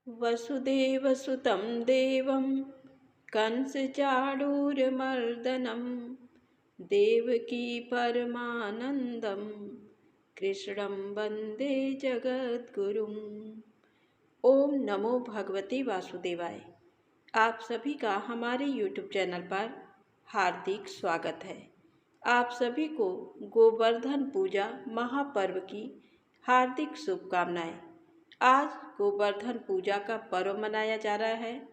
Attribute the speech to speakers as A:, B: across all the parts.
A: वसुदेवसुतं देवं कंसचाणूरमर्दनं देवकी परमानंदं कृष्णं वंदे जगद्गुरुम्। ओम नमो भगवते वासुदेवाय। आप सभी का हमारे YouTube चैनल पर हार्दिक स्वागत है। आप सभी को गोवर्धन पूजा महापर्व की हार्दिक शुभकामनाएं। आज गोवर्धन पूजा का पर्व मनाया जा रहा है,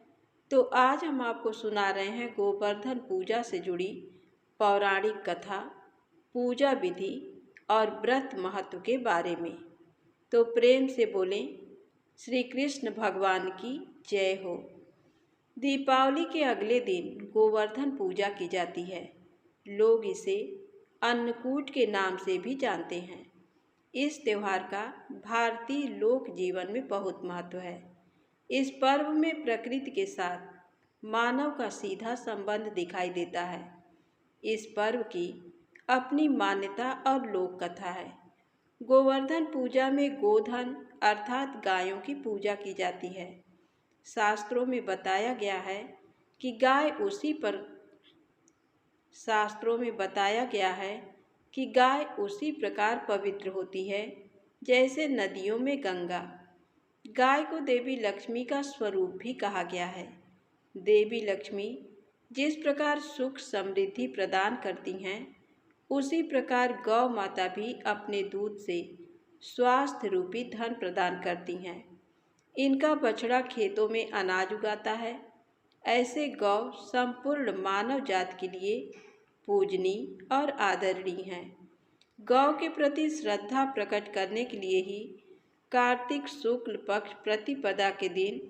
A: तो आज हम आपको सुना रहे हैं गोवर्धन पूजा से जुड़ी पौराणिक कथा, पूजा विधि और व्रत महत्व के बारे में। तो प्रेम से बोलें, श्री कृष्ण भगवान की जय हो। दीपावली के अगले दिन गोवर्धन पूजा की जाती है। लोग इसे अन्नकूट के नाम से भी जानते हैं। इस त्यौहार का भारतीय लोक जीवन में बहुत महत्व है। इस पर्व में प्रकृति के साथ मानव का सीधा संबंध दिखाई देता है। इस पर्व की अपनी मान्यता और लोक कथा है। गोवर्धन पूजा में गोधन अर्थात गायों की पूजा की जाती है। शास्त्रों में बताया गया है कि गाय उसी प्रकार पवित्र होती है जैसे नदियों में गंगा। गाय को देवी लक्ष्मी का स्वरूप भी कहा गया है। देवी लक्ष्मी जिस प्रकार सुख समृद्धि प्रदान करती हैं, उसी प्रकार गौ माता भी अपने दूध से स्वास्थ्य रूपी धन प्रदान करती हैं। इनका बछड़ा खेतों में अनाज उगाता है। ऐसे गौ संपूर्ण मानव जात के लिए पूजनीय और आदरणीय हैं। गौ के प्रति श्रद्धा प्रकट करने के लिए ही कार्तिक शुक्ल पक्ष प्रतिपदा के दिन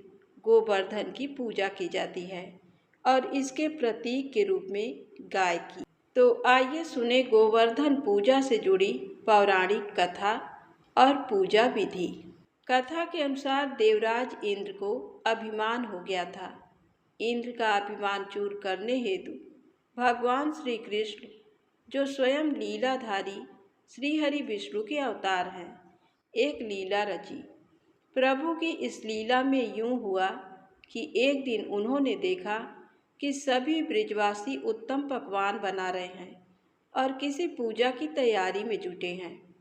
A: गोवर्धन की पूजा की जाती है और इसके प्रतीक के रूप में गाय की। तो आइए सुने गोवर्धन पूजा से जुड़ी पौराणिक कथा और पूजा विधि। कथा के अनुसार देवराज इंद्र को अभिमान हो गया था। इंद्र का अभिमान दूर करने हेतु भगवान श्री कृष्ण, जो स्वयं लीलाधारी श्रीहरि विष्णु के अवतार हैं, एक लीला रची। प्रभु की इस लीला में यूं हुआ कि एक दिन उन्होंने देखा कि सभी ब्रिजवासी उत्तम पकवान बना रहे हैं और किसी पूजा की तैयारी में जुटे हैं।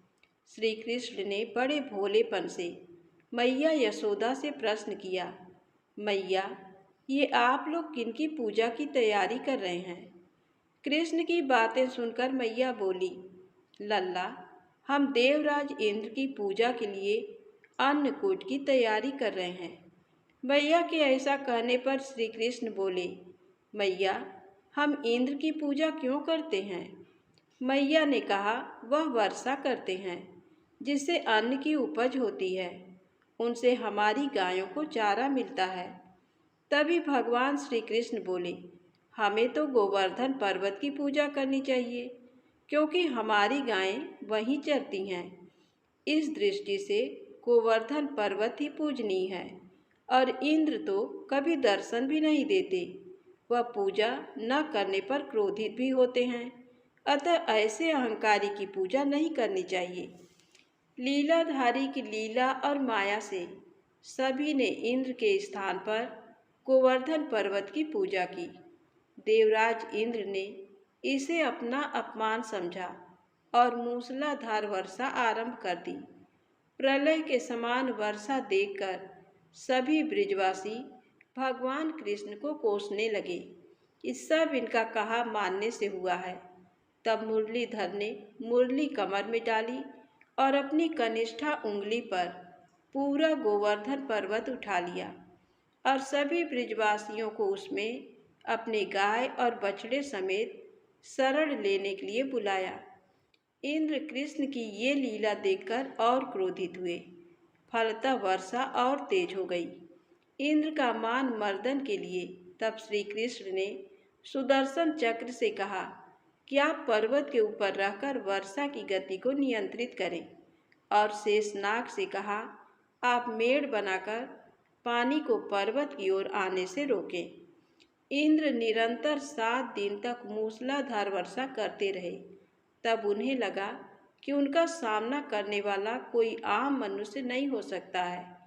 A: श्री कृष्ण ने बड़े भोलेपन से मैया यशोदा से प्रश्न किया, मैया, ये आप लोग किनकी पूजा की तैयारी कर रहे हैं? कृष्ण की बातें सुनकर मैया बोली, लल्ला, हम देवराज इंद्र की पूजा के लिए अन्नकूट की तैयारी कर रहे हैं। मैया के ऐसा कहने पर श्री कृष्ण बोले, मैया, हम इंद्र की पूजा क्यों करते हैं? मैया ने कहा, वह वर्षा करते हैं जिससे अन्न की उपज होती है। उनसे हमारी गायों को चारा मिलता है। तभी भगवान श्री कृष्ण बोले, हमें तो गोवर्धन पर्वत की पूजा करनी चाहिए, क्योंकि हमारी गायें वहीं चरती हैं। इस दृष्टि से गोवर्धन पर्वत ही पूजनीय है और इंद्र तो कभी दर्शन भी नहीं देते। वह पूजा न करने पर क्रोधित भी होते हैं। अतः ऐसे अहंकारी की पूजा नहीं करनी चाहिए। लीलाधारी की लीला और माया से सभी ने इंद्र के स्थान पर गोवर्धन पर्वत की पूजा की। देवराज इंद्र ने इसे अपना अपमान समझा और मूसलाधार वर्षा आरंभ कर दी। प्रलय के समान वर्षा देखकर सभी ब्रिजवासी भगवान कृष्ण को कोसने लगे कि सब इनका कहा मानने से हुआ है। तब मुरलीधर ने मुरली कमर में डाली और अपनी कनिष्ठा उंगली पर पूरा गोवर्धन पर्वत उठा लिया और सभी ब्रिजवासियों को उसमें अपने गाय और बछड़े समेत शरण लेने के लिए बुलाया। इंद्र कृष्ण की ये लीला देखकर और क्रोधित हुए। फलतः वर्षा और तेज हो गई। इंद्र का मान मर्दन के लिए तब श्री कृष्ण ने सुदर्शन चक्र से कहा कि आप पर्वत के ऊपर रहकर वर्षा की गति को नियंत्रित करें, और शेषनाग से कहा, आप मेड़ बनाकर पानी को पर्वत की ओर आने से रोकें। इंद्र निरंतर 7 दिन तक मूसलाधार वर्षा करते रहे। तब उन्हें लगा कि उनका सामना करने वाला कोई आम मनुष्य नहीं हो सकता है।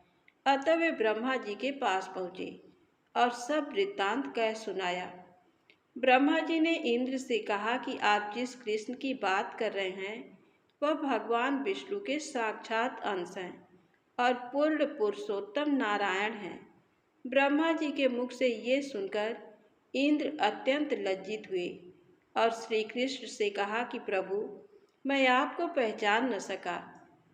A: अतः वे ब्रह्मा जी के पास पहुँचे और सब वृत्तांत कह सुनाया। ब्रह्मा जी ने इंद्र से कहा कि आप जिस कृष्ण की बात कर रहे हैं वह भगवान विष्णु के साक्षात अंश हैं और पूर्ण पुरुषोत्तम नारायण हैं। ब्रह्मा जी के मुख से ये सुनकर इंद्र अत्यंत लज्जित हुए और श्री कृष्ण से कहा कि प्रभु, मैं आपको पहचान न सका,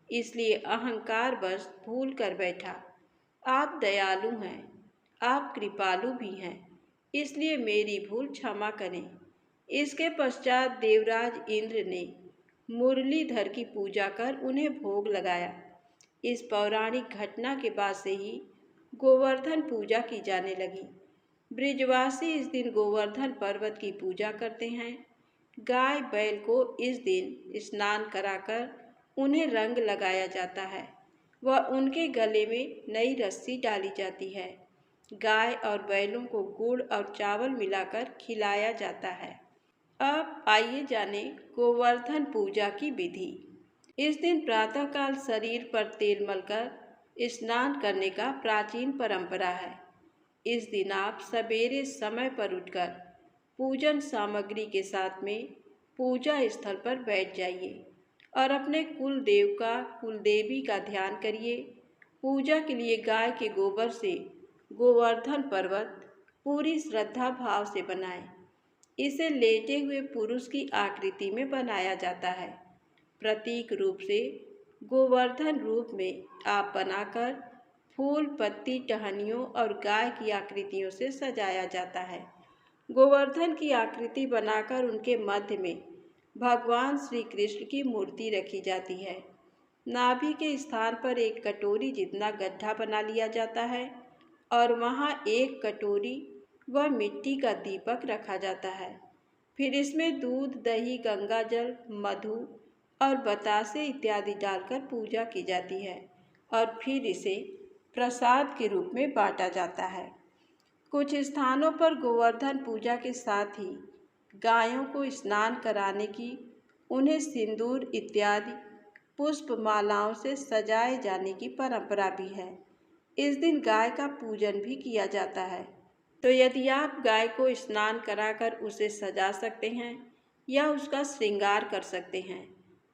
A: इसलिए अहंकार वश भूल कर बैठा। आप दयालु हैं, आप कृपालु भी हैं, इसलिए मेरी भूल क्षमा करें। इसके पश्चात देवराज इंद्र ने मुरलीधर की पूजा कर उन्हें भोग लगाया। इस पौराणिक घटना के बाद से ही गोवर्धन पूजा की जाने लगी। ब्रिजवासी इस दिन गोवर्धन पर्वत की पूजा करते हैं। गाय बैल को इस दिन स्नान कराकर उन्हें रंग लगाया जाता है व उनके गले में नई रस्सी डाली जाती है। गाय और बैलों को गुड़ और चावल मिलाकर खिलाया जाता है। अब आइए जाने गोवर्धन पूजा की विधि। इस दिन प्रातःकाल शरीर पर तेल मलकर स्नान करने का प्राचीन परंपरा है। इस दिन आप सवेरे समय पर उठकर पूजन सामग्री के साथ में पूजा स्थल पर बैठ जाइए और अपने कुल देव का कुल देवी का ध्यान करिए। पूजा के लिए गाय के गोबर से गोवर्धन पर्वत पूरी श्रद्धा भाव से बनाएं। इसे लेटे हुए पुरुष की आकृति में बनाया जाता है। प्रतीक रूप से गोवर्धन रूप में आप बनाकर फूल, पत्ती, टहनियों और गाय की आकृतियों से सजाया जाता है। गोवर्धन की आकृति बनाकर उनके मध्य में भगवान श्री कृष्ण की मूर्ति रखी जाती है। नाभि के स्थान पर एक कटोरी जितना गड्ढा बना लिया जाता है और वहाँ एक कटोरी व मिट्टी का दीपक रखा जाता है। फिर इसमें दूध, दही, गंगा जल, मधु और बतासे इत्यादि डालकर पूजा की जाती है और फिर इसे प्रसाद के रूप में बांटा जाता है। कुछ स्थानों पर गोवर्धन पूजा के साथ ही गायों को स्नान कराने की, उन्हें सिंदूर इत्यादि पुष्प मालाओं से सजाए जाने की परंपरा भी है। इस दिन गाय का पूजन भी किया जाता है। तो यदि आप गाय को स्नान कराकर उसे सजा सकते हैं या उसका श्रृंगार कर सकते हैं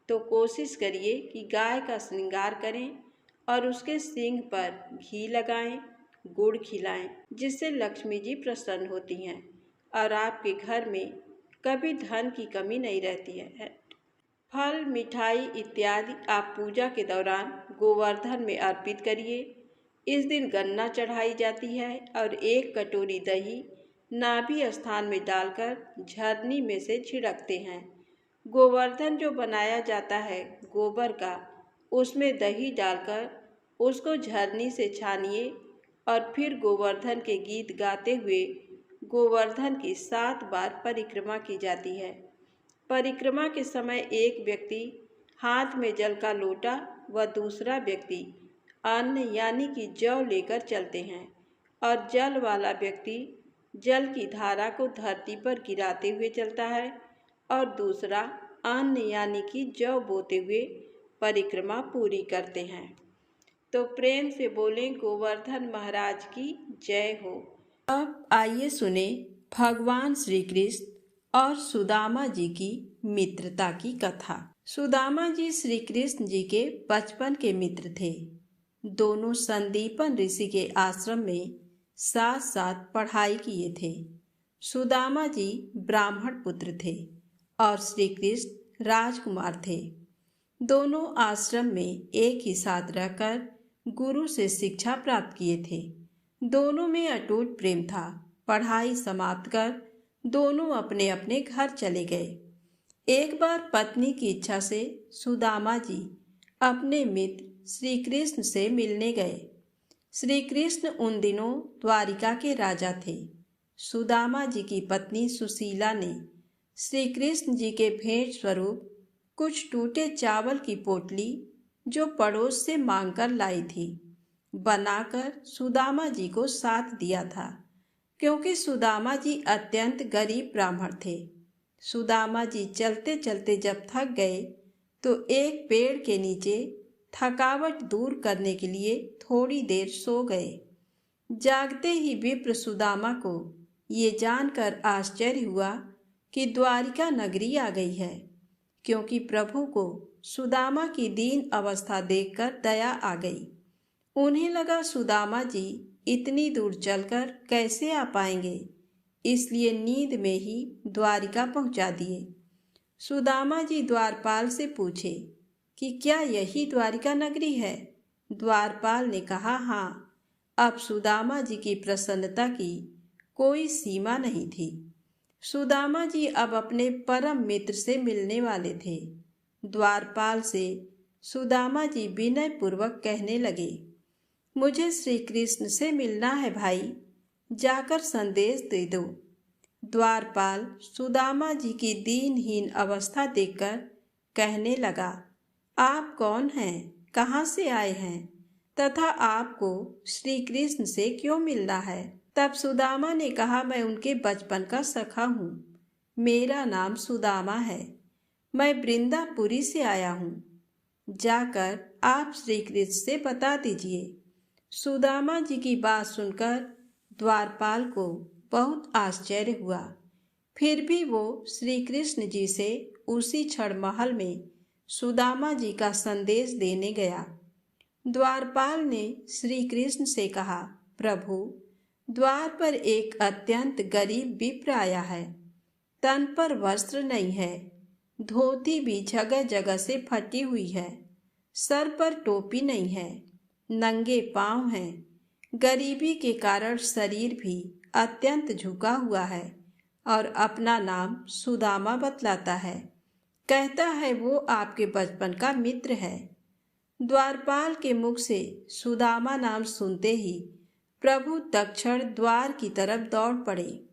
A: तो कोशिश करिए कि गाय का श्रृंगार करें और उसके सींग पर घी लगाएं, गुड़ खिलाएं, जिससे लक्ष्मी जी प्रसन्न होती हैं और आपके घर में कभी धन की कमी नहीं रहती है। फल, मिठाई इत्यादि आप पूजा के दौरान गोवर्धन में अर्पित करिए। इस दिन गन्ना चढ़ाई जाती है और एक कटोरी दही नाभि स्थान में डालकर झरनी में से छिड़कते हैं। गोवर्धन जो बनाया जाता है गोबर का, उसमें दही डालकर उसको झरनी से छानिए और फिर गोवर्धन के गीत गाते हुए गोवर्धन की 7 बार परिक्रमा की जाती है। परिक्रमा के समय एक व्यक्ति हाथ में जल का लोटा व दूसरा व्यक्ति अन्न यानी कि जौ लेकर चलते हैं और जल वाला व्यक्ति जल की धारा को धरती पर गिराते हुए चलता है और दूसरा अन्न यानी कि जौ बोते हुए परिक्रमा पूरी करते हैं। तो प्रेम से बोलें गोवर्धन महाराज की जय हो। अब आइए सुने भगवान श्री कृष्ण और सुदामा जी की मित्रता की कथा। सुदामा जी श्री कृष्ण जी के बचपन के मित्र थे। दोनों संदीपन ऋषि के आश्रम में साथ साथ पढ़ाई किए थे। सुदामा जी ब्राह्मण पुत्र थे और श्री कृष्ण राजकुमार थे। दोनों आश्रम में एक ही साथ रहकर गुरु से शिक्षा प्राप्त किए थे। दोनों में अटूट प्रेम था। पढ़ाई समाप्त कर दोनों अपने अपने घर चले गए। एक बार पत्नी की इच्छा से सुदामा जी अपने मित्र श्री कृष्ण से मिलने गए। श्री कृष्ण उन दिनों द्वारिका के राजा थे। सुदामा जी की पत्नी सुशीला ने श्री कृष्ण जी के भेंट स्वरूप कुछ टूटे चावल की पोटली जो पड़ोस से मांगकर लाई थी, बनाकर सुदामा जी को साथ दिया था, क्योंकि सुदामा जी अत्यंत गरीब ब्राह्मण थे। सुदामा जी चलते चलते जब थक गए तो एक पेड़ के नीचे थकावट दूर करने के लिए थोड़ी देर सो गए। जागते ही विप्र सुदामा को ये जानकर आश्चर्य हुआ कि द्वारिका नगरी आ गई है, क्योंकि प्रभु को सुदामा की दीन अवस्था देखकर दया आ गई। उन्हें लगा सुदामा जी इतनी दूर चलकर कैसे आ पाएंगे, इसलिए नींद में ही द्वारिका पहुंचा दिए। सुदामा जी द्वारपाल से पूछे कि क्या यही द्वारिका नगरी है? द्वारपाल ने कहा, हाँ। अब सुदामा जी की प्रसन्नता की कोई सीमा नहीं थी। सुदामा जी अब अपने परम मित्र से मिलने वाले थे। द्वारपाल से सुदामा जी विनय पूर्वक कहने लगे, मुझे श्री कृष्ण से मिलना है भाई, जाकर संदेश दे दो। द्वारपाल सुदामा जी की दीनहीन अवस्था देखकर कहने लगा, आप कौन हैं, कहाँ से आए हैं तथा आपको श्री कृष्ण से क्यों मिलना है? तब सुदामा ने कहा, मैं उनके बचपन का सखा हूँ। मेरा नाम सुदामा है। मैं वृंदापुरी से आया हूँ। जाकर आप श्री कृष्ण से बता दीजिए। सुदामा जी की बात सुनकर द्वारपाल को बहुत आश्चर्य हुआ। फिर भी वो श्री कृष्ण जी से उसी क्षण महल में सुदामा जी का संदेश देने गया। द्वारपाल ने श्री कृष्ण से कहा, प्रभु, द्वार पर एक अत्यंत गरीब विप्र आया है। तन पर वस्त्र नहीं है, धोती भी जगह जगह से फटी हुई है, सर पर टोपी नहीं है, नंगे पांव हैं। गरीबी के कारण शरीर भी अत्यंत झुका हुआ है और अपना नाम सुदामा बतलाता है। कहता है वो आपके बचपन का मित्र है। द्वारपाल के मुख से सुदामा नाम सुनते ही प्रभु तत्क्षण द्वार की तरफ दौड़ पड़े।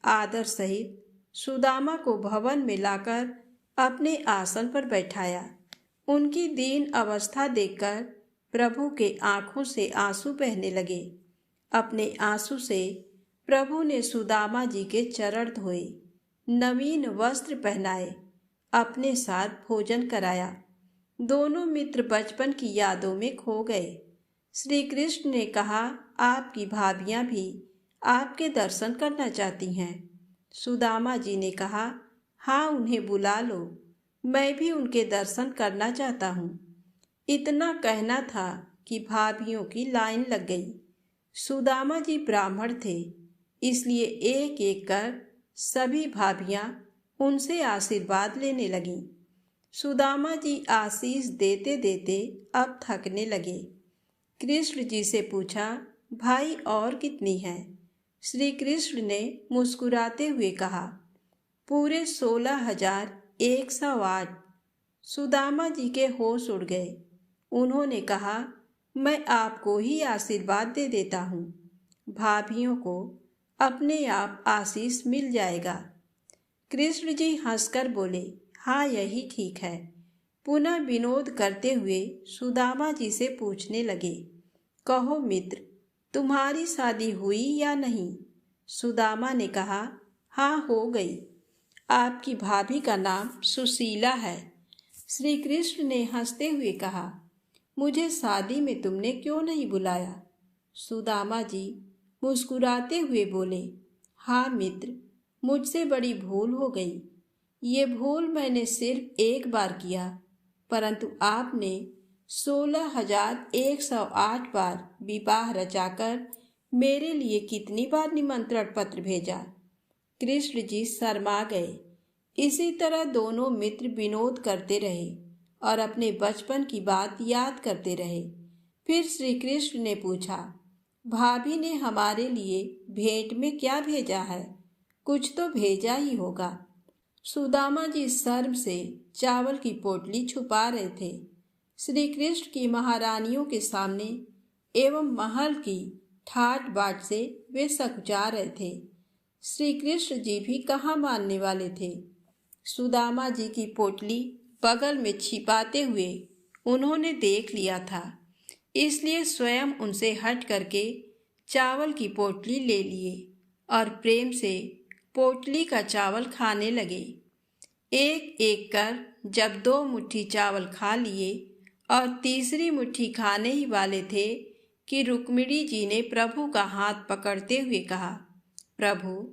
A: आदर सहित सुदामा को भवन में लाकर अपने आसन पर बैठाया। उनकी दीन अवस्था देखकर प्रभु के आंखों से आंसू बहने लगे। अपने आंसू से प्रभु ने सुदामा जी के चरण धोए, नवीन वस्त्र पहनाए, अपने साथ भोजन कराया। दोनों मित्र बचपन की यादों में खो गए। श्री कृष्ण ने कहा, आपकी भाभियां भी आपके दर्शन करना चाहती हैं। सुदामा जी ने कहा, हाँ, उन्हें बुला लो, मैं भी उनके दर्शन करना चाहता हूँ। इतना कहना था कि भाभियों की लाइन लग गई। सुदामा जी ब्राह्मण थे, इसलिए एक एक कर सभी भाभियां उनसे आशीर्वाद लेने लगीं। सुदामा जी आशीष देते देते अब थकने लगे। कृष्ण जी से पूछा, भाई और कितनी हैं? श्री कृष्ण ने मुस्कुराते हुए कहा, पूरे 16,108। सुदामा जी के होश उड़ गए। उन्होंने कहा, मैं आपको ही आशीर्वाद दे देता हूँ। भाभियों को अपने आप आशीष मिल जाएगा। कृष्ण जी हंसकर बोले, हाँ, यही ठीक है। पुनः विनोद करते हुए सुदामा जी से पूछने लगे, कहो मित्र, तुम्हारी शादी हुई या नहीं? सुदामा ने कहा, हाँ, हो गई। आपकी भाभी का नाम सुशीला है। श्री कृष्ण ने हंसते हुए कहा, मुझे शादी में तुमने क्यों नहीं बुलाया? सुदामा जी मुस्कुराते हुए बोले, हाँ मित्र, मुझसे बड़ी भूल हो गई। ये भूल मैंने सिर्फ एक बार किया, परंतु आपने 16,108 बार विवाह रचाकर मेरे लिए कितनी बार निमंत्रण पत्र भेजा। कृष्ण जी शर्मा गए। इसी तरह दोनों मित्र विनोद करते रहे और अपने बचपन की बात याद करते रहे। फिर श्री कृष्ण ने पूछा, भाभी ने हमारे लिए भेंट में क्या भेजा है? कुछ तो भेजा ही होगा। सुदामा जी शर्म से चावल की पोटली छुपा रहे थे। श्री कृष्ण की महारानियों के सामने एवं महल की ठाट बाट से वे सकुचा रहे थे। श्री कृष्ण जी भी कहाँ मानने वाले थे। सुदामा जी की पोटली बगल में छिपाते हुए उन्होंने देख लिया था, इसलिए स्वयं उनसे हट करके चावल की पोटली ले लिए और प्रेम से पोटली का चावल खाने लगे। एक एक कर जब 2 मुट्ठी चावल खा लिए और तीसरी मुट्ठी खाने ही वाले थे कि रुक्मिणी जी ने प्रभु का हाथ पकड़ते हुए कहा, प्रभु,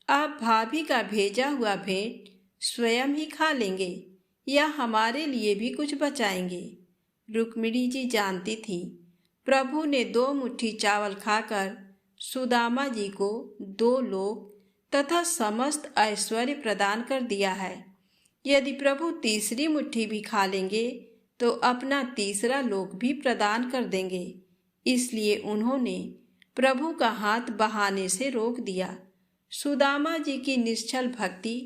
A: आप भाभी का भेजा हुआ भेंट स्वयं ही खा लेंगे या हमारे लिए भी कुछ बचाएंगे। रुक्मिणी जी जानती थी प्रभु ने 2 मुट्ठी चावल खाकर सुदामा जी को 2 लोक तथा समस्त ऐश्वर्य प्रदान कर दिया है। यदि प्रभु तीसरी मुट्ठी भी खा लेंगे तो अपना तीसरा लोक भी प्रदान कर देंगे। इसलिए उन्होंने प्रभु का हाथ बहाने से रोक दिया। सुदामा जी की निश्चल भक्ति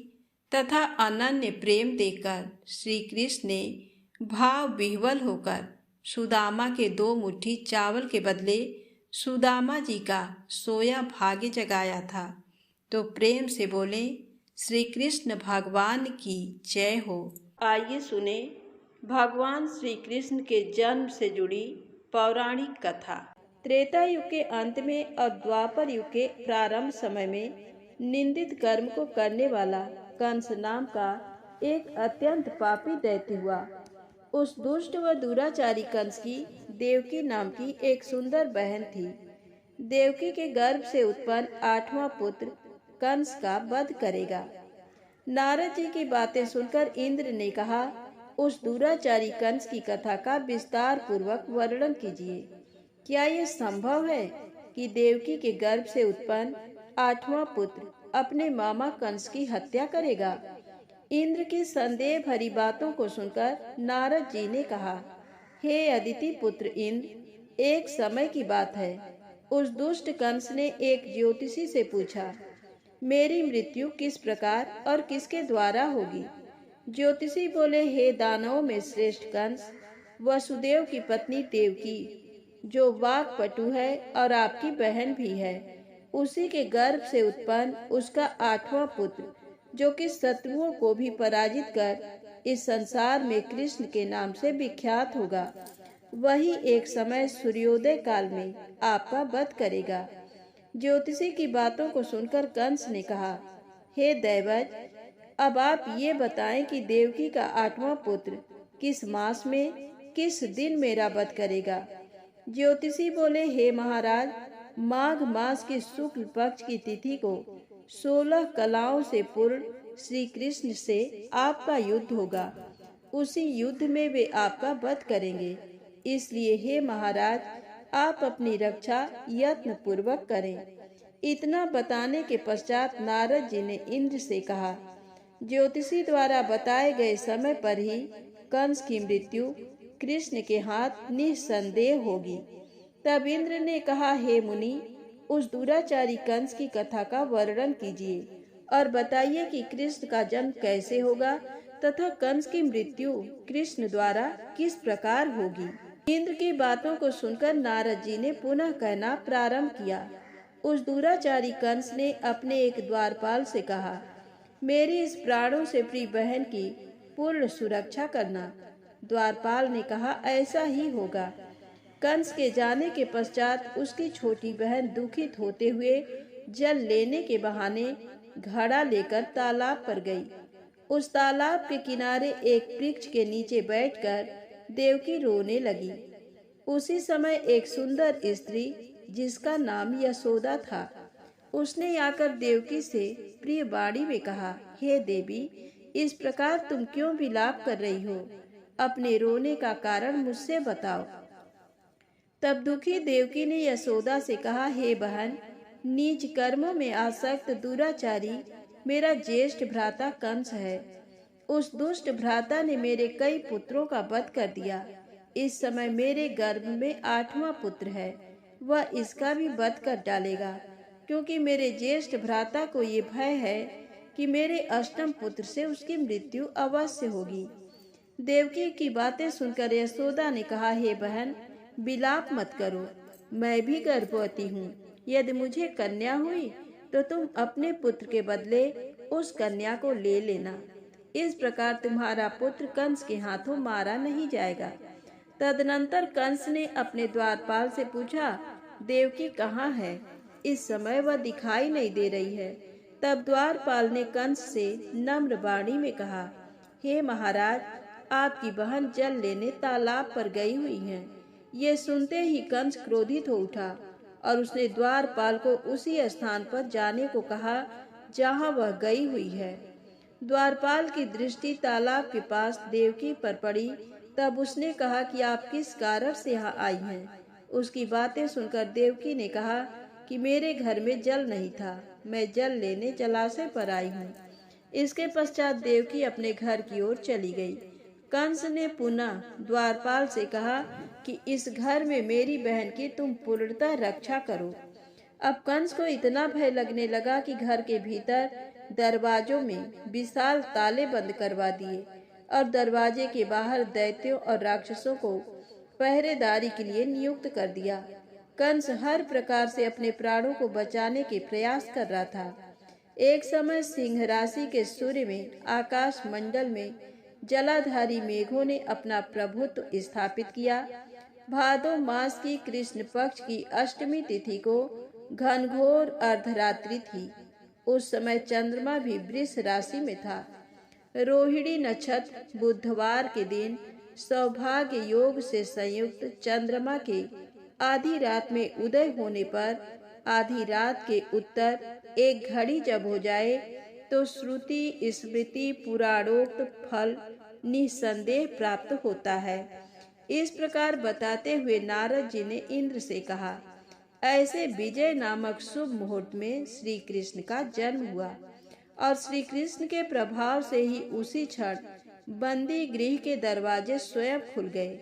A: तथा अनन्य प्रेम देखकर श्री कृष्ण ने भाव विह्वल होकर सुदामा के 2 मुट्ठी चावल के बदले सुदामा जी का सोया भाग्य जगाया था। तो प्रेम से बोले, श्री कृष्ण भगवान की जय हो। आइए सुने भगवान श्री कृष्ण के जन्म से जुड़ी पौराणिक कथा। त्रेता युग के अंत में और द्वापर युग के प्रारंभ समय में निंदित कर्म को करने वाला कंस नाम का एक अत्यंत पापी दैत्य हुआ। उस दुष्ट व दुराचारी कंस की देवकी नाम की एक सुंदर बहन थी। देवकी के गर्भ से उत्पन्न 8वां पुत्र कंस का वध करेगा। नारद जी की बातें सुनकर इंद्र ने कहा, उस दुराचारी कंस की कथा का विस्तार पूर्वक वर्णन कीजिए। क्या यह संभव है कि देवकी के गर्भ से उत्पन्न 8वां पुत्र अपने मामा कंस की हत्या करेगा? इंद्र की संदेह भरी बातों को सुनकर नारद जी ने कहा, हे अदिति पुत्र इंद्र, एक समय की बात है। उस दुष्ट कंस ने एक ज्योतिषी से पूछा, मेरी मृत्यु किस प्रकार और किसके द्वारा होगी? ज्योतिषी बोले, हे दानवों में श्रेष्ठ कंस, वसुदेव की पत्नी देवकी, जो वाक्पटु है और आपकी बहन भी है, उसी के गर्भ से उत्पन्न उसका 8वां पुत्र, जो कि शत्रुओं को भी पराजित कर इस संसार में कृष्ण के नाम से विख्यात होगा, वही एक समय सूर्योदय काल में आपका वध करेगा। ज्योतिषी की बातों को सुनकर कंस ने कहा, हे दैवज, अब आप ये बताएं कि देवकी का 8वां पुत्र किस मास में किस दिन मेरा वध करेगा? ज्योतिषी बोले, हे महाराज, माघ मास की शुक्ल पक्ष की तिथि को 16 कलाओं से पूर्ण श्री कृष्ण से आपका युद्ध होगा। उसी युद्ध में वे आपका वध करेंगे। इसलिए हे महाराज, आप अपनी रक्षा यत्न पूर्वक करें। इतना बताने के पश्चात नारद जी ने इंद्र से कहा, ज्योतिषी द्वारा बताए गए समय पर ही कंस की मृत्यु कृष्ण के हाथ निसंदेह होगी। तब इंद्र ने कहा, हे मुनि, उस दुराचारी कंस की कथा का वर्णन कीजिए और बताइए कि कृष्ण का जन्म कैसे होगा तथा कंस की मृत्यु कृष्ण द्वारा किस प्रकार होगी। इंद्र की बातों को सुनकर नारद जी ने पुनः कहना प्रारंभ किया। उस दुराचारी कंस ने अपने एक द्वारपाल से कहा, मेरी इस प्राणों से प्रिय बहन की पूर्ण सुरक्षा करना। द्वारपाल ने कहा, ऐसा ही होगा। कंस के जाने के पश्चात उसकी छोटी बहन दुखित होते हुए जल लेने के बहाने घड़ा लेकर तालाब पर गई। उस तालाब के किनारे एक वृक्ष के नीचे बैठकर देवकी रोने लगी। उसी समय एक सुंदर स्त्री, जिसका नाम यशोदा था, उसने आकर देवकी से प्रिय वाणी में कहा, हे देवी, इस प्रकार तुम क्यों विलाप कर रही हो? अपने रोने का कारण मुझसे बताओ। तब दुखी देवकी ने यशोदा से कहा, हे बहन, नीच कर्मों में आसक्त दुराचारी मेरा ज्येष्ठ भ्राता कंस है। उस दुष्ट भ्राता ने मेरे कई पुत्रों का वध कर दिया। इस समय मेरे गर्भ में 8वां पुत्र है, वह इसका भी वध कर डालेगा, क्योंकि मेरे ज्येष्ठ भ्राता को ये भय है कि मेरे अष्टम पुत्र से उसकी मृत्यु अवश्य होगी। देवकी की बातें सुनकर यशोदा ने कहा, हे बहन, विलाप मत करो, मैं भी गर्भवती हूँ। यदि मुझे कन्या हुई तो तुम अपने पुत्र के बदले उस कन्या को ले लेना। इस प्रकार तुम्हारा पुत्र कंस के हाथों मारा नहीं जाएगा। तदनंतर कंस ने अपने द्वारपाल से पूछा, देवकी कहाँ है? इस समय वह दिखाई नहीं दे रही है। तब द्वारपाल ने कंस से नम्र वाणी में कहा, हे महाराज, आपकी बहन जल लेने तालाब पर गई हुई हैं। ये सुनते ही कंस क्रोधित हो उठा और उसने द्वारपाल को उसी स्थान पर जाने को कहा जहां वह गई हुई है। द्वारपाल की दृष्टि तालाब के पास देवकी पर पड़ी। तब उसने कहा कि आप किस कारण से यहाँ आई हैं। उसकी बातें सुनकर देवकी ने कहा कि मेरे घर में जल नहीं था, मैं जल लेने जलाशय पर आई हूँ। इसके पश्चात देवकी अपने घर की ओर चली गई। कंस ने पुनः द्वारपाल से कहा कि इस घर में मेरी बहन की तुम पूर्णतः रक्षा करो। अब कंस को इतना भय लगने लगा कि घर के भीतर दरवाजों में विशाल ताले बंद करवा दिए और दरवाजे के बाहर दैत्यों और राक्षसों को पहरेदारी के लिए नियुक्त कर दिया। कंस हर प्रकार से अपने प्राणों को बचाने के प्रयास कर रहा था। एक समय सिंह राशि के सूर्य में आकाश मंडल में जलाधारी मेघों ने अपना प्रभुत्व स्थापित किया। भादो मास की कृष्ण पक्ष की अष्टमी तिथि को घनघोर अर्धरात्रि थी। उस समय चंद्रमा भी वृष राशि में था। रोहिणी नक्षत्र बुधवार के दिन सौभाग्य योग से संयुक्त चंद्रमा के आधी रात में उदय होने पर आधी रात के उत्तर एक घड़ी जब हो जाए तो श्रुति स्मृति पुराणोक्त फल निसंदेह प्राप्त होता है। इस प्रकार बताते हुए नारद जी ने इंद्र से कहा, ऐसे विजय नामक शुभ मुहूर्त में श्री कृष्ण का जन्म हुआ और श्री कृष्ण के प्रभाव से ही उसी क्षण बंदी गृह के दरवाजे स्वयं खुल गए।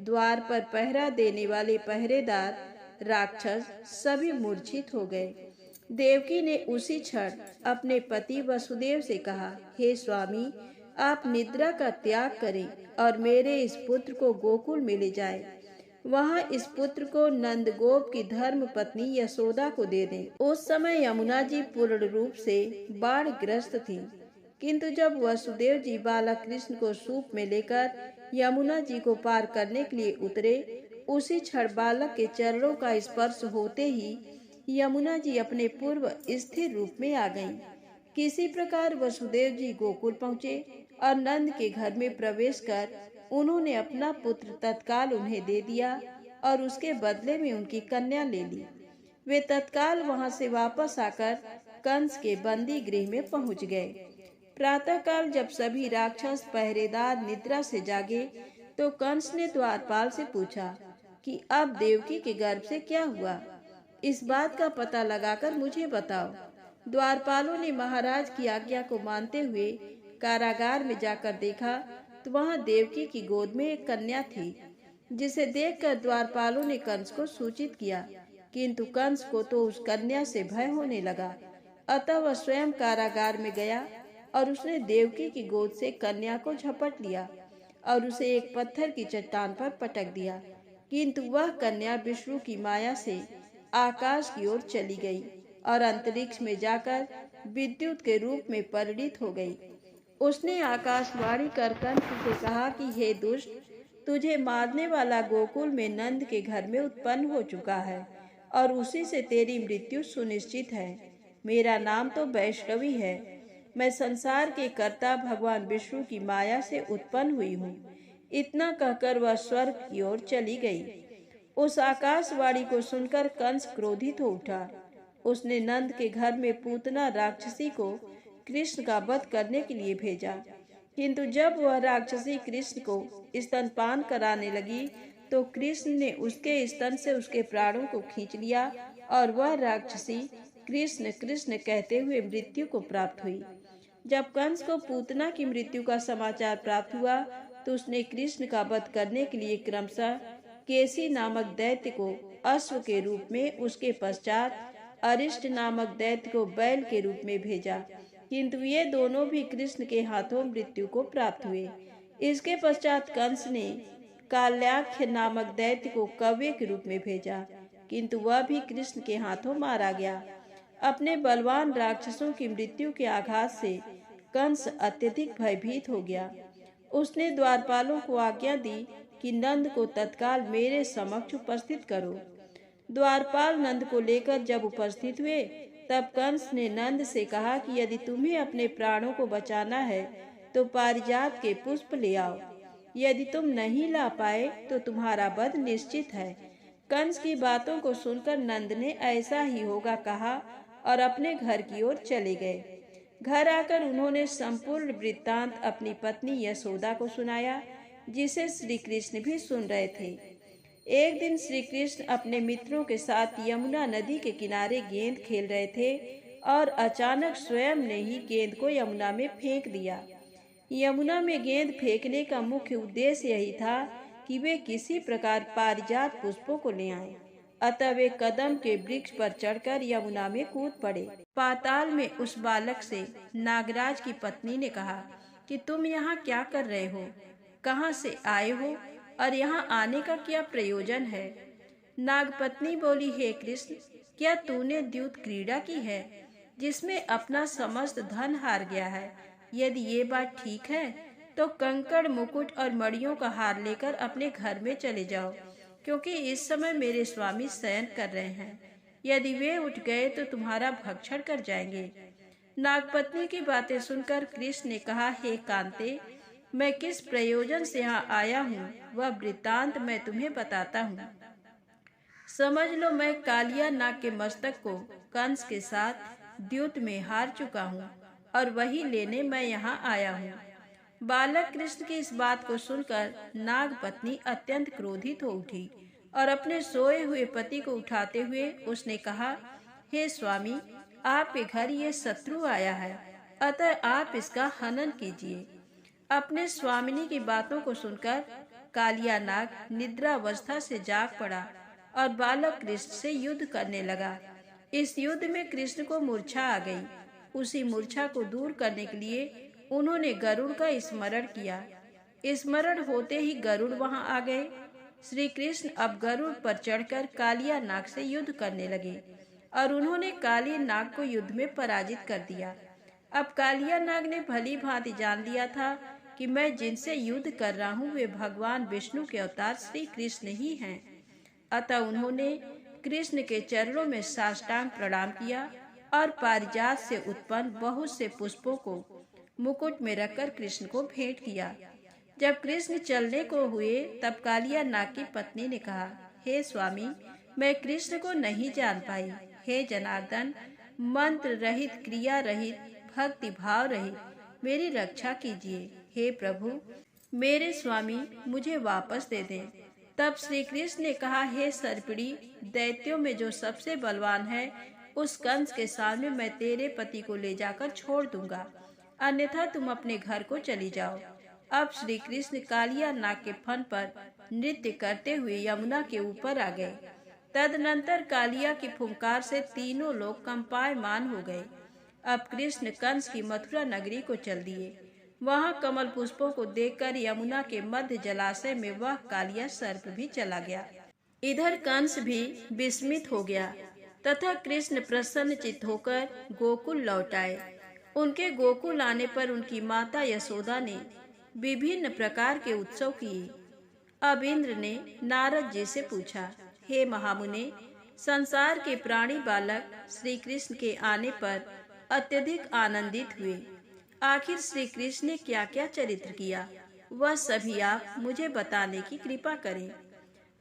A: द्वार पर पहरा देने वाले पहरेदार राक्षस सभी मूर्छित हो गए। देवकी ने उसी क्षण अपने पति वसुदेव से कहा, हे स्वामी, आप निद्रा का त्याग करें और मेरे इस पुत्र को गोकुल में ले जाएं। वहां इस पुत्र को नंदगोप की धर्म पत्नी यशोदा को दे दें। उस समय यमुना जी पूर्ण रूप से बाढ़ग्रस्त थी, किंतु जब वसुदेव जी बालक कृष्ण को सूप में लेकर यमुना जी को पार करने के लिए उतरे, उसी क्षण बालक के चरणों का स्पर्श होते ही यमुना जी अपने पूर्व स्थिर रूप में आ गईं। किसी प्रकार वसुदेव जी गोकुल पहुँचे और नंद के घर में प्रवेश कर उन्होंने अपना पुत्र तत्काल उन्हें दे दिया और उसके बदले में उनकी कन्या ले ली। वे तत्काल वहां से वापस आकर कंस के बंदी गृह में पहुंच गए। प्रातःकाल जब सभी राक्षस पहरेदार निद्रा से जागे तो कंस ने द्वारपाल से पूछा कि अब देवकी के गर्भ से क्या हुआ, इस बात का पता लगाकर मुझे बताओ। द्वारपालों ने महाराज की आज्ञा को मानते हुए कारागार में जाकर देखा तो वहां देवकी की गोद में एक कन्या थी, जिसे देखकर द्वारपालों ने कंस को सूचित किया, किंतु कंस को तो उस कन्या से भय होने लगा। अतः वह स्वयं कारागार में गया और उसने देवकी की गोद से कन्या को झपट लिया और उसे एक पत्थर की चट्टान पर पटक दिया, किंतु वह कन्या विष्णु की माया से आकाश की ओर चली गई और अंतरिक्ष में जाकर विद्युत के रूप में परिणित हो गई। उसने आकाशवाणी कर कंस से कहा कि हे दुष्ट, तुझे मारने वाला गोकुल में नंद के घर में उत्पन्न हो चुका है और उसी से तेरी मृत्यु सुनिश्चित है। मेरा नाम तो वैष्णवी है। मैं संसार के कर्ता भगवान विष्णु की माया से उत्पन्न हुई हूँ। इतना कहकर वह स्वर्ग की ओर चली गई। उस आकाशवाणी को सुनकर कंस क्रोधित हो उठा। उसने नंद के घर में पूतना राक्षसी को कृष्ण का वध करने के लिए भेजा, किंतु जब वह राक्षसी कृष्ण को स्तनपान कराने लगी तो कृष्ण ने उसके स्तन से उसके प्राणों को खींच लिया और वह राक्षसी कृष्ण कृष्ण कहते हुए मृत्यु को प्राप्त हुई। जब कंस को पूतना की मृत्यु का समाचार प्राप्त हुआ तो उसने कृष्ण का वध करने के लिए क्रमशः केसी नामक दैत्य को अश्व के रूप में, उसके पश्चात अरिष्ट नामक दैत्य को बैल के रूप में भेजा, किंतु ये दोनों भी कृष्ण के हाथों मृत्यु को प्राप्त हुए। इसके पश्चात कंस ने काल्याख्य नामक दैत्य को कव्य के रूप में भेजा, किंतु वह भी कृष्ण के हाथों मारा गया। अपने बलवान राक्षसों की मृत्यु के आघात से कंस अत्यधिक भयभीत हो गया। उसने द्वारपालों को आज्ञा दी कि नंद को तत्काल मेरे समक्ष उपस्थित करो। द्वारपाल नंद को लेकर जब उपस्थित हुए तब कंस ने नंद से कहा कि यदि तुम्हें अपने प्राणों को बचाना है तो पारिजात के पुष्प ले आओ। यदि तुम नहीं ला पाए तो तुम्हारा वध निश्चित है। कंस की बातों को सुनकर नंद ने ऐसा ही होगा कहा और अपने घर की ओर चले गए। घर आकर उन्होंने संपूर्ण वृत्तांत अपनी पत्नी यशोदा को सुनाया, जिसे श्री कृष्ण भी सुन रहे थे। एक दिन श्री कृष्ण अपने मित्रों के साथ यमुना नदी के किनारे गेंद खेल रहे थे और अचानक स्वयं ने ही गेंद को यमुना में फेंक दिया। यमुना में गेंद फेंकने का मुख्य उद्देश्य यही था कि वे किसी प्रकार पारिजात पुष्पों को ले आएं। अतः वे कदम के वृक्ष पर चढ़कर यमुना में कूद पड़े। पाताल में उस बालक से नागराज की पत्नी ने कहा कि तुम यहाँ क्या कर रहे हो, कहाँ से आए हो और यहाँ आने का क्या प्रयोजन है। नागपत्नी बोली, हे कृष्ण, क्या तूने द्यूत क्रीड़ा की है जिसमें अपना समस्त धन हार गया है? यदि ये बात ठीक है तो कंकड़, मुकुट और मणियों का हार लेकर अपने घर में चले जाओ, क्योंकि इस समय मेरे स्वामी शयन कर रहे हैं। यदि वे उठ गए तो तुम्हारा भक्षण कर जाएंगे। नागपत्नी की बातें सुनकर कृष्ण ने कहा, हे कांते, मैं किस प्रयोजन से यहाँ आया हूँ वह वृत्तांत मैं तुम्हें बताता हूँ। समझ लो, मैं कालिया नाग के मस्तक को कंस के साथ द्यूत में हार चुका हूँ और वही लेने मैं यहाँ आया हूँ। बालक कृष्ण की इस बात को सुनकर नाग पत्नी अत्यंत क्रोधित हो उठी और अपने सोए हुए पति को उठाते हुए उसने कहा, हे स्वामी, आपके घर ये शत्रु आया है, अतः आप इसका हनन कीजिए। अपने स्वामिनी की बातों को सुनकर कालिया नाग निद्रावस्था से जाग पड़ा और बालक कृष्ण से युद्ध करने लगा। इस युद्ध में कृष्ण को मूर्छा आ गई। उसी मूर्छा को दूर करने के लिए उन्होंने गरुड़ का स्मरण किया। स्मरण होते ही गरुड़ वहां आ गए। श्री कृष्ण अब गरुड़ पर चढ़कर कालिया नाग से युद्ध करने लगे और उन्होंने काली नाग को युद्ध में पराजित कर दिया। अब कालिया नाग ने भली भांति जान लिया था कि मैं जिनसे युद्ध कर रहा हूँ वे भगवान विष्णु के अवतार श्री कृष्ण ही हैं। अतः उन्होंने कृष्ण के चरणों में साष्टांग प्रणाम किया और पारिजात से उत्पन्न बहुत से पुष्पों को मुकुट में रखकर कृष्ण को भेंट किया। जब कृष्ण चलने को हुए तब कालिया नाग की पत्नी ने कहा, हे स्वामी, मैं कृष्ण को नहीं जान पाई। हे जनार्दन, मंत्र रहित, क्रिया रहित, भक्ति भाव रहित मेरी रक्षा कीजिए। हे प्रभु, मेरे स्वामी मुझे वापस दे दें। तब श्री कृष्ण ने कहा, हे सर्पिणी, दैत्यों में जो सबसे बलवान है उस कंस के सामने मैं तेरे पति को ले जाकर छोड़ दूंगा, अन्यथा तुम अपने घर को चली जाओ। अब श्री कृष्ण कालिया नाग के फन पर नृत्य करते हुए यमुना के ऊपर आ गए। तदनंतर कालिया की फुंकार से तीनों लोग कंपायमान हो गए। अब कृष्ण कंस की मथुरा नगरी को चल दिए। वहां कमल पुष्पों को देखकर यमुना के मध्य जलाशय में वह कालिया सर्प भी चला गया। इधर कंस भी विस्मित हो गया तथा कृष्ण प्रसन्नचित्त होकर गोकुल लौट आए। उनके गोकुल आने पर उनकी माता यशोदा ने विभिन्न प्रकार के उत्सव किए। अब इंद्र ने नारद जी से पूछा, हे महामुने, संसार के प्राणी बालक श्री कृष्ण के आने पर अत्यधिक आनंदित हुए। आखिर श्री कृष्ण ने क्या क्या चरित्र किया, वह सभी आप मुझे बताने की कृपा करें।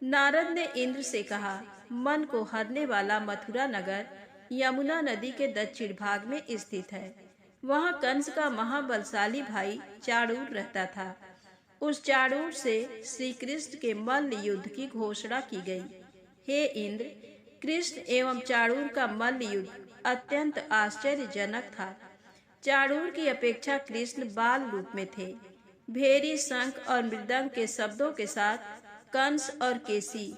A: नारद ने इंद्र से कहा, मन को हरने वाला मथुरा नगर यमुना नदी के दक्षिण भाग में स्थित है। वहाँ कंस का महाबलशाली भाई चाणूर रहता था। उस चाणूर से श्री कृष्ण के मल्ल युद्ध की घोषणा की गई। हे इंद्र, कृष्ण एवं चाणूर का मल्ल युद्ध अत्यंत आश्चर्यजनक था। चाणूर की अपेक्षा कृष्ण बाल रूप में थे। भेरी, शंख और मृदंग के शब्दों के साथ कंस और केसी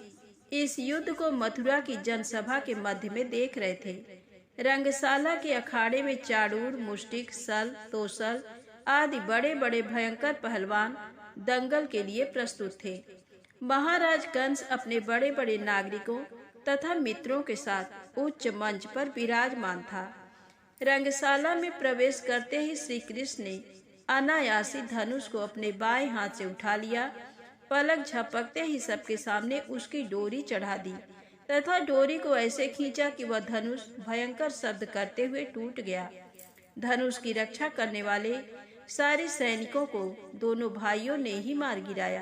A: इस युद्ध को मथुरा की जनसभा के मध्य में देख रहे थे। रंगशाला के अखाड़े में चाणूर, मुष्टिक, सल, तोसल आदि बड़े बड़े भयंकर पहलवान दंगल के लिए प्रस्तुत थे। महाराज कंस अपने बड़े बड़े नागरिकों तथा मित्रों के साथ उच्च मंच पर विराजमान था। रंगशाला में प्रवेश करते ही श्री कृष्ण ने अनायासी धनुष को अपने बाएं हाथ से उठा लिया। पलक झपकते ही सबके सामने उसकी डोरी चढ़ा दी तथा डोरी को ऐसे खींचा कि वह धनुष भयंकर शब्द करते हुए टूट गया। धनुष की रक्षा करने वाले सारे सैनिकों को दोनों भाइयों ने ही मार गिराया।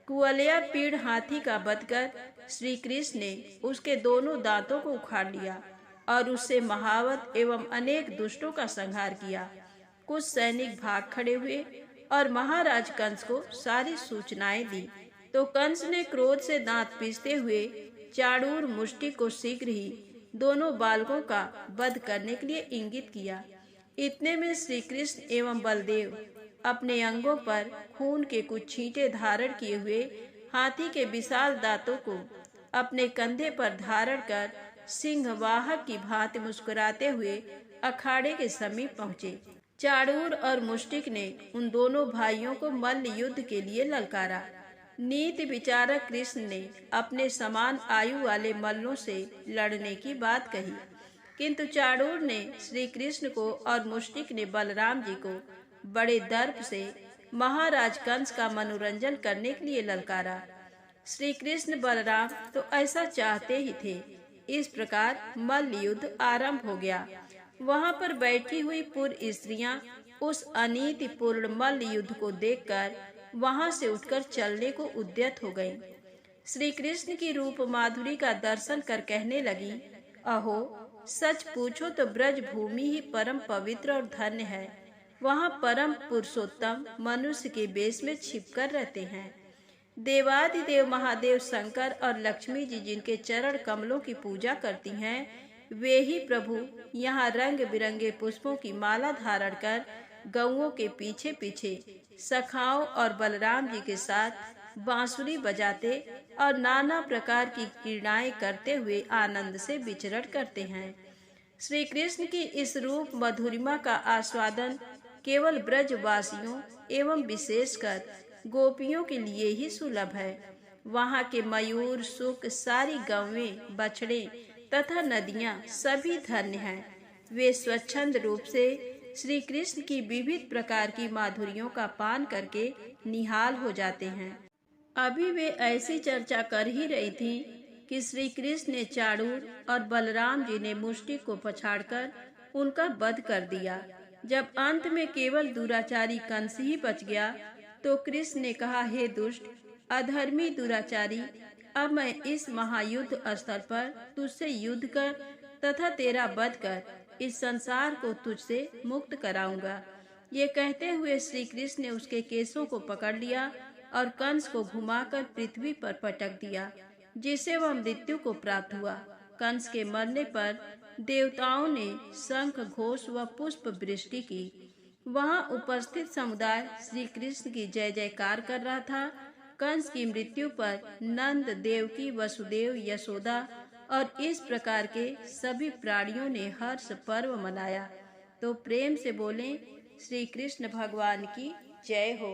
A: कुवलया पीड़ हाथी का वध कर श्री कृष्ण ने उसके दोनों दांतों को उखाड़ लिया और उससे महावत एवं अनेक दुष्टों का संहार किया। कुछ सैनिक भाग खड़े हुए और महाराज कंस को सारी सूचनाएं दी, तो कंस ने क्रोध से दांत पीसते हुए चाणूर मुष्टिक को शीघ्र ही दोनों बालकों का वध करने के लिए इंगित किया। इतने में श्री कृष्ण एवं बलदेव अपने अंगों पर खून के कुछ छींटे धारण किए हुए हाथी के विशाल दांतों को अपने कंधे पर धारण कर सिंहवाहक की भांति मुस्कुराते हुए अखाड़े के समीप पहुँचे। चाणूर और मुष्टिक ने उन दोनों भाइयों को मल्ल युद्ध के लिए ललकारा। नीति विचारक कृष्ण ने अपने समान आयु वाले मल्लों से लड़ने की बात कही, किंतु चाणूर ने श्री कृष्ण को और मुष्टिक ने बलराम जी को बड़े दर्प से महाराज कंस का मनोरंजन करने के लिए ललकारा। श्री कृष्ण बलराम तो ऐसा चाहते ही थे। इस प्रकार मल्ल युद्ध आरंभ हो गया। वहां पर बैठी हुई पूर्व स्त्रियां उस अनीतिपूर्ण मल्ल युद्ध को देखकर वहां से उठकर चलने को उद्यत हो गईं। श्री कृष्ण की रूप माधुरी का दर्शन कर कहने लगी, अहो, सच पूछो तो ब्रज भूमि ही परम पवित्र और धन्य है। वहाँ परम पुरुषोत्तम मनुष्य के वेश में छिपकर रहते हैं। देवादिदेव महादेव शंकर और लक्ष्मी जी जिनके चरण कमलों की पूजा करती हैं, वे ही प्रभु यहाँ रंग बिरंगे पुष्पों की माला धारण कर गौओं के पीछे पीछे सखाओं और बलराम जी के साथ बांसुरी बजाते और नाना प्रकार की क्रीड़ाएं करते हुए आनंद से विचरण करते हैं। श्री कृष्ण की इस रूप मधुरिमा का आस्वादन केवल ब्रजवासियों एवं विशेषकर गोपियों के लिए ही सुलभ है। वहाँ के मयूर, सुख, सारी गौएं, बछड़े तथा नदियाँ सभी धन्य हैं। वे स्वच्छंद रूप से श्री कृष्ण की विविध प्रकार की माधुरियों का पान करके निहाल हो जाते हैं। अभी वे ऐसी चर्चा कर ही रही थी कि श्री कृष्ण ने चाणूर और बलराम जी ने मुष्टिक को पछाड़कर उनका वध कर दिया। जब अंत में केवल दुराचारी कंस ही बच गया, तो कृष्ण ने कहा, हे दुष्ट, अधर्मी दुराचारी, अब मैं इस महायुद्ध स्थल पर तुझसे युद्ध कर तथा तेरा वध कर इस संसार को तुझसे मुक्त कराऊंगा। ये कहते हुए श्री कृष्ण ने उसके केसों को पकड़ लिया और कंस को घुमाकर पृथ्वी पर पटक दिया, जिससे वह मृत्यु को प्राप्त हुआ। कंस के मरने पर देवताओं ने शंख घोष व पुष्प वृष्टि की। वहां उपस्थित समुदाय श्री कृष्ण की जय जयकार कर रहा था। कंस की मृत्यु पर नंद, देवकी, वसुदेव, यशोदा और इस प्रकार के सभी प्राणियों ने हर्ष पर्व मनाया। तो प्रेम से बोलें, श्री कृष्ण भगवान की जय हो।